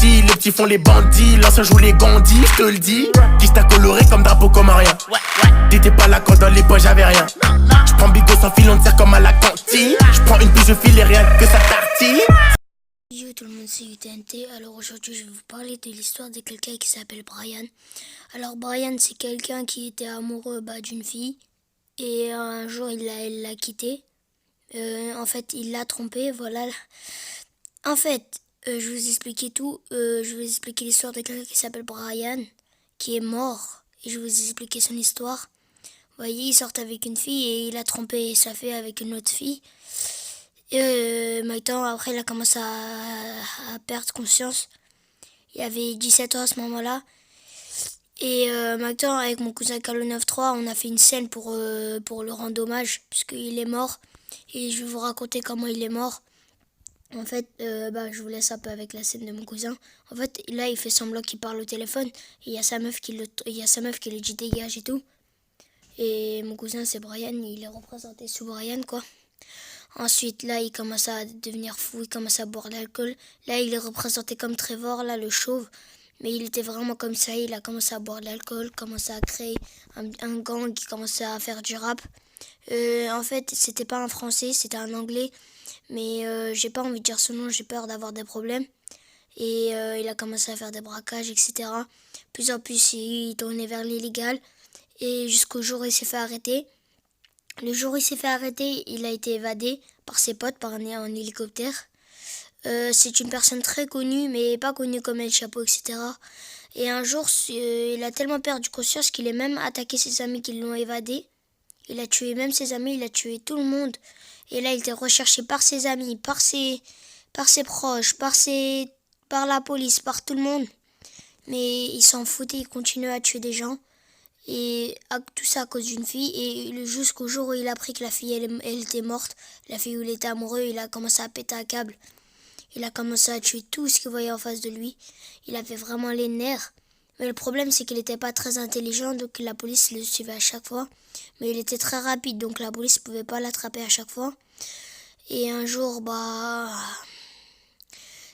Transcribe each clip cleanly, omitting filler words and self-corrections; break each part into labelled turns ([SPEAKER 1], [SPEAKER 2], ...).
[SPEAKER 1] bandits, les petits font les bandits, l'ancien joue les gandis, je te le dis. Qui t'a coloré comme drapeau comme un rien. T'étais pas là quand dans les poches j'avais rien. J'prends bigot sans fil, on te sert comme à la cantine. J'prends une bouche, je file et rien que ça tartine.
[SPEAKER 2] Yo tout le monde, c'est UTNT. Alors aujourd'hui je vais vous parler de l'histoire de quelqu'un qui s'appelle Brian. Alors Brian, c'est quelqu'un qui était amoureux d'une fille. Et un jour il l'a quitté. En fait il l'a trompé, voilà. En fait, je vais vous expliquer tout. Je vais vous expliquer l'histoire de quelqu'un qui s'appelle Brian, qui est mort. Et je vais vous expliquer son histoire. Vous voyez, il sort avec une fille et il a trompé sa fille avec une autre fille. Maintenant, après, il a commencé à perdre conscience. Il avait 17 ans à ce moment-là. Et maintenant, avec mon cousin Calo 93, on a fait une scène pour le rendre hommage, puisqu'il est mort. Et je vais vous raconter comment il est mort. En fait, je vous laisse un peu avec la scène de mon cousin. En fait, là, il fait semblant qu'il parle au téléphone. Et il y a sa meuf qui lui dit dégage et tout. Et mon cousin, c'est Brian. Il est représenté sous Brian, quoi. Ensuite, là, il commence à devenir fou. Il commence à boire de l'alcool. Là, il est représenté comme Trevor, là, le chauve. Mais il était vraiment comme ça. Il a commencé à boire de l'alcool, commencé à créer un gang, qui commençait à faire du rap. En fait, c'était pas un français, c'était un anglais. Mais j'ai pas envie de dire son nom, j'ai peur d'avoir des problèmes. Et il a commencé à faire des braquages, etc. Plus en plus, il tournait vers l'illégal. Et jusqu'au jour où il s'est fait arrêter. Le jour où il s'est fait arrêter, il a été évadé par ses potes, par un hélicoptère. C'est une personne très connue, mais pas connue comme El Chapo, etc. Et un jour, il a tellement perdu conscience qu'il a même attaqué ses amis qui l'ont évadé. Il a tué même ses amis, il a tué tout le monde. Et là, il était recherché par ses amis, par ses proches, par la police, par tout le monde. Mais il s'en foutait, il continuait à tuer des gens. Et tout ça à cause d'une fille. Et jusqu'au jour où il a appris que la fille, elle était morte, la fille où il était amoureux, il a commencé à péter un câble. Il a commencé à tuer tout ce qu'il voyait en face de lui. Il avait vraiment les nerfs. Mais le problème, c'est qu'il n'était pas très intelligent, donc la police le suivait à chaque fois. Mais il était très rapide, donc la police ne pouvait pas l'attraper à chaque fois. Et un jour,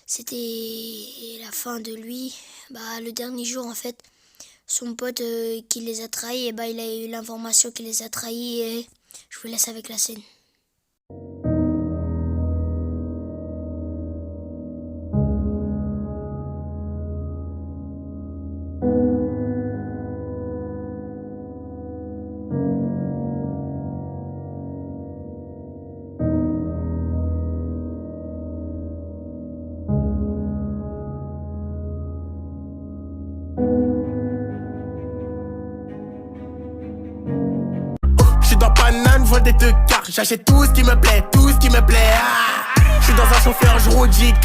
[SPEAKER 2] c'était la fin de lui. Le dernier jour, en fait, son pote qui les a trahis, il a eu l'information qu'il les a trahis. Et je vous laisse avec la scène.
[SPEAKER 1] Dans Paname, je vends des deux cartes. J'achète tout ce qui me plaît, tout ce qui me plaît. J'suis dans un chauffeur, je roule, j'écris.